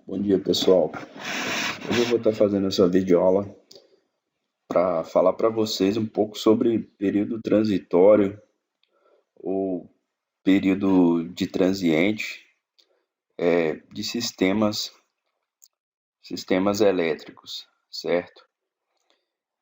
Bom dia, pessoal. Hoje eu vou estar fazendo essa videoaula para falar para vocês um pouco sobre período transitório ou período de transiente de sistemas elétricos, certo?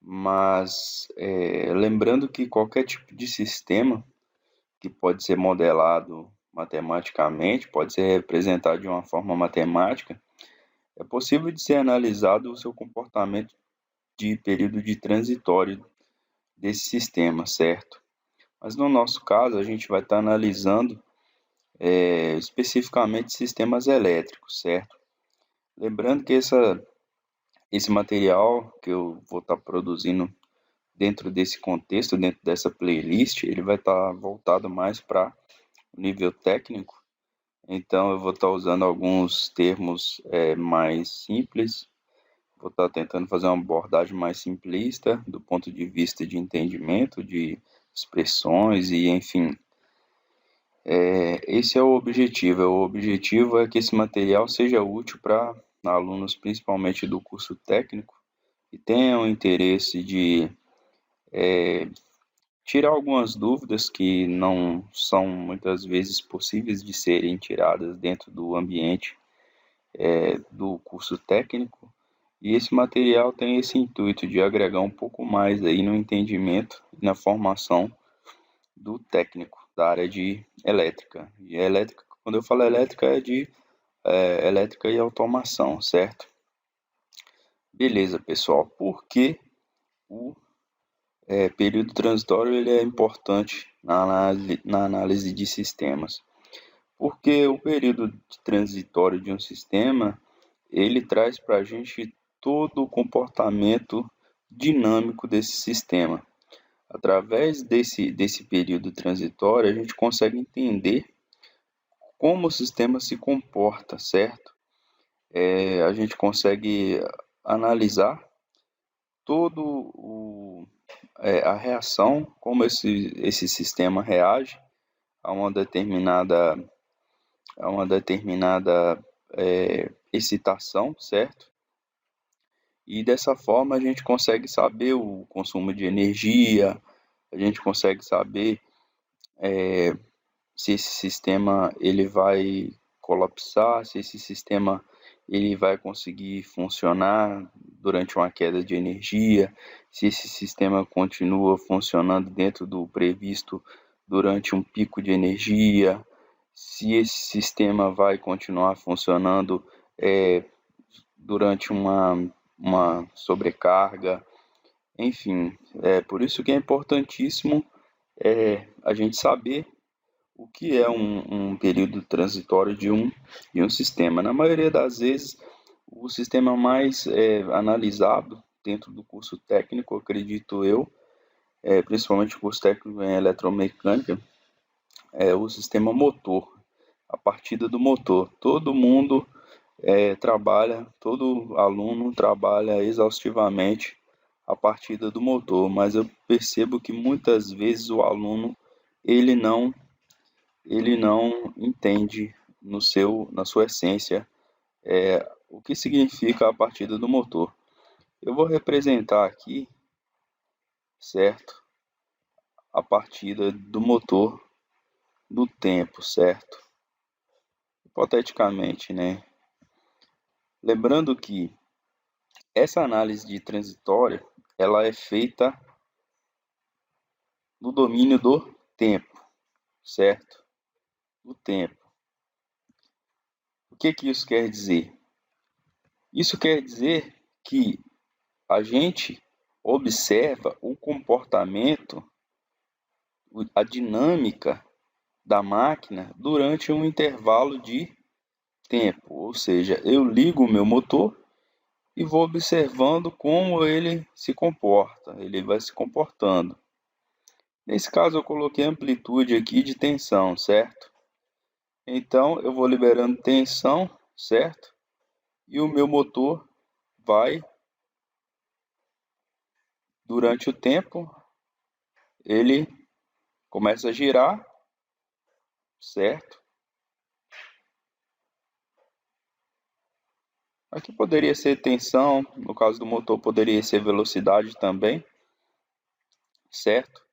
Mas lembrando que qualquer tipo de sistema que pode ser modelado matematicamente, pode ser representado de uma forma matemática, é possível de ser analisado o seu comportamento de período de transitório desse sistema, certo? Mas no nosso caso, a gente vai estar analisando especificamente sistemas elétricos, certo? Lembrando que esse material que eu vou estar produzindo dentro desse contexto, dentro dessa playlist, ele vai estar voltado mais para o nível técnico. Então, eu vou estar usando alguns termos mais simples. Vou estar tentando fazer uma abordagem mais simplista do ponto de vista de entendimento, de expressões e, enfim, esse é o objetivo. O objetivo é que esse material seja útil para alunos, principalmente do curso técnico, que tenham interesse de tirar algumas dúvidas que não são muitas vezes possíveis de serem tiradas dentro do ambiente do curso técnico. E esse material tem esse intuito de agregar um pouco mais aí no entendimento e na formação do técnico da área de elétrica. E elétrica, quando eu falo elétrica, é de elétrica e automação, certo? Beleza, pessoal. Por que o período transitório ele é importante na análise de sistemas? Porque o período transitório de um sistema, ele traz para a gente todo o comportamento dinâmico desse sistema. Através desse período transitório, a gente consegue entender como o sistema se comporta, certo? A gente consegue analisar a reação, como esse sistema reage a uma determinada excitação, certo? E dessa forma a gente consegue saber o consumo de energia, a gente consegue saber se esse sistema ele vai colapsar, se esse sistema ele vai conseguir funcionar durante uma queda de energia, se esse sistema continua funcionando dentro do previsto durante um pico de energia, se esse sistema vai continuar funcionando durante uma sobrecarga, enfim, por isso que é importantíssimo a gente saber o que é um período transitório de um sistema. Na maioria das vezes, o sistema mais analisado dentro do curso técnico, acredito eu, principalmente o curso técnico em eletromecânica, é o sistema motor, a partida do motor. Todo mundo todo aluno trabalha exaustivamente a partida do motor, mas eu percebo que muitas vezes o aluno ele não entende na sua essência o que significa a partida do motor. Eu vou representar aqui, certo, a partida do motor do tempo, certo? Hipoteticamente, né? Lembrando que essa análise de transitória, ela é feita no domínio do tempo, certo? Do tempo. O que que isso quer dizer? Isso quer dizer que a gente observa o comportamento, a dinâmica da máquina durante um intervalo de tempo, ou seja, eu ligo o meu motor e vou observando como ele se comporta, ele vai se comportando. Nesse caso eu coloquei amplitude aqui de tensão, certo? Então eu vou liberando tensão, certo? E o meu motor vai, durante o tempo, ele começa a girar, certo? Aqui poderia ser tensão, no caso do motor poderia ser velocidade também, certo?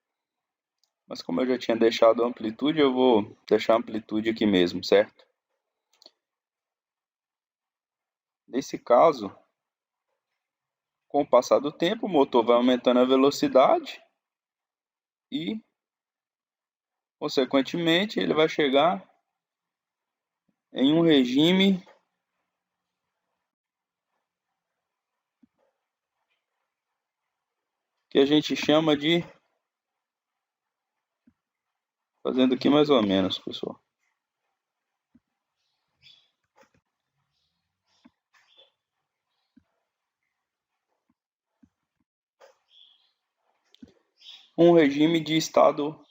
Mas como eu já tinha deixado a amplitude, eu vou deixar a amplitude aqui mesmo, certo? Nesse caso, com o passar do tempo, o motor vai aumentando a velocidade e, consequentemente, ele vai chegar em um regime que a gente chama de, fazendo aqui mais ou menos, pessoal, um regime de estado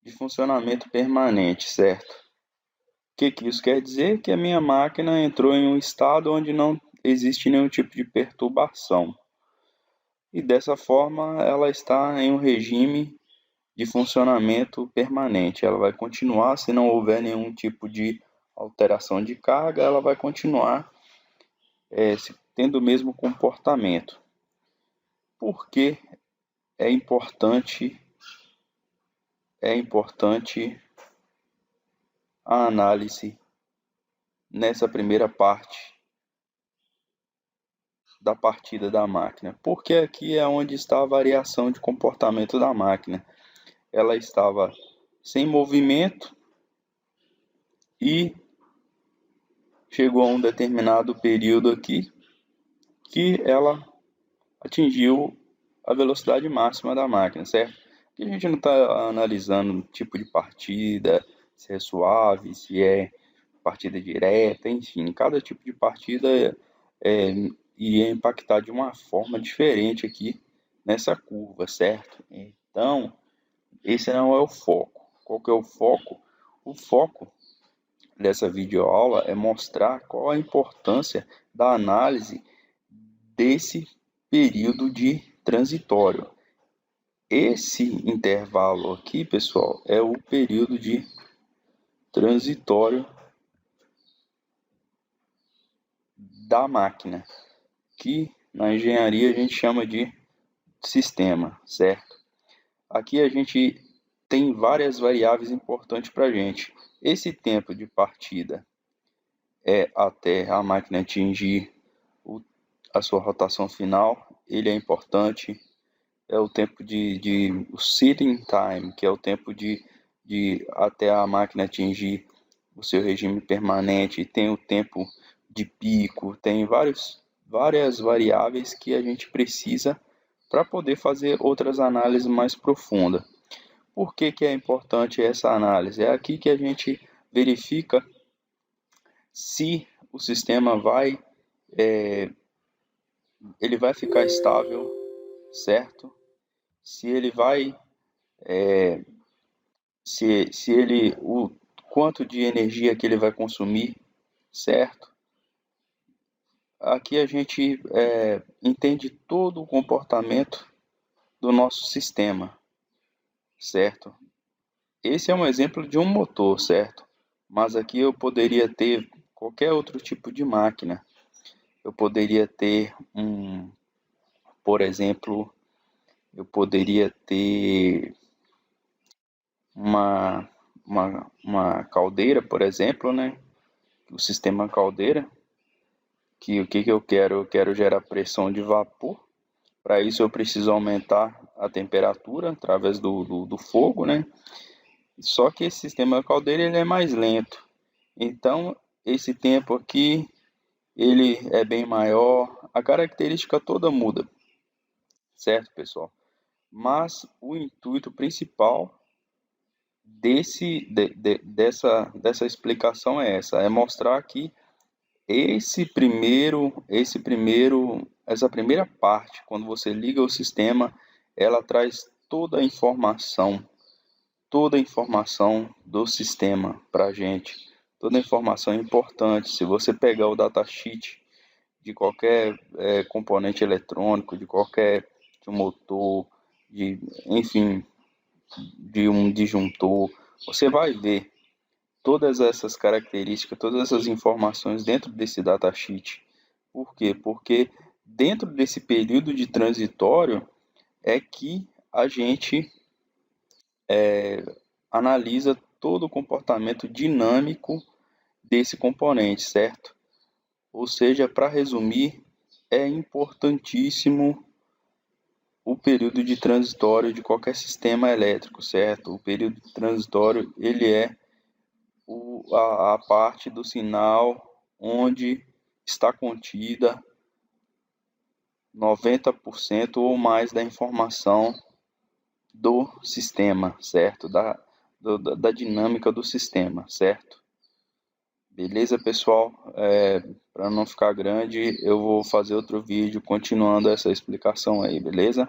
de funcionamento permanente, certo? O que isso quer dizer? Que a minha máquina entrou em um estado onde não existe nenhum tipo de perturbação. E dessa forma ela está em um regime de funcionamento permanente. Ela vai continuar, se não houver nenhum tipo de alteração de carga, ela vai continuar tendo o mesmo comportamento. Por que é importante a análise nessa primeira parte da partida da máquina? Porque aqui é onde está a variação de comportamento da máquina. Ela estava sem movimento e chegou a um determinado período aqui que ela atingiu a velocidade máxima da máquina, certo? Aqui a gente não está analisando o tipo de partida, se é suave, se é partida direta, enfim, cada tipo de partida iria impactar de uma forma diferente aqui nessa curva, certo? Então, esse não é o foco. Qual que é o foco? O foco dessa videoaula é mostrar qual a importância da análise desse período de transitório. Esse intervalo aqui, pessoal, é o período de transitório da máquina, que na engenharia a gente chama de sistema, certo? Aqui a gente tem várias variáveis importantes para a gente. Esse tempo de partida é até a máquina atingir a sua rotação final, ele é importante. É o tempo o sitting time, que é o tempo de até a máquina atingir o seu regime permanente, tem o tempo de pico, tem várias variáveis que a gente precisa para poder fazer outras análises mais profundas. Por que é importante essa análise? É aqui que a gente verifica se o sistema ele vai ficar estável, certo? Se ele vai se ele o quanto de energia que ele vai consumir, certo? Aqui a gente entende todo o comportamento do nosso sistema, certo? Esse é um exemplo de um motor, certo? Mas aqui eu poderia ter qualquer outro tipo de máquina. Eu poderia ter por exemplo, eu poderia ter uma, uma caldeira, por exemplo, né? O sistema caldeira, que o que eu quero? Eu quero gerar pressão de vapor. Para isso eu preciso aumentar a temperatura através do fogo, né? Só que esse sistema caldeira ele é mais lento. Então esse tempo aqui ele é bem maior. A característica toda muda, certo, pessoal? Mas o intuito principal dessa explicação é essa mostrar que essa primeira parte, quando você liga o sistema, ela traz toda a informação do sistema para a gente. Toda a informação é importante. Se você pegar o datasheet de qualquer componente eletrônico, de um motor, enfim, de um disjuntor, você vai ver todas essas características, todas essas informações dentro desse datasheet. Por quê? Porque dentro desse período de transitório é que a gente analisa todo o comportamento dinâmico desse componente, certo? Ou seja, para resumir, é importantíssimo o período de transitório de qualquer sistema elétrico, certo? O período transitório, ele é a parte do sinal onde está contida 90% ou mais da informação do sistema, certo? Da dinâmica do sistema, certo? Beleza, pessoal? Para não ficar grande, eu vou fazer outro vídeo continuando essa explicação aí, beleza?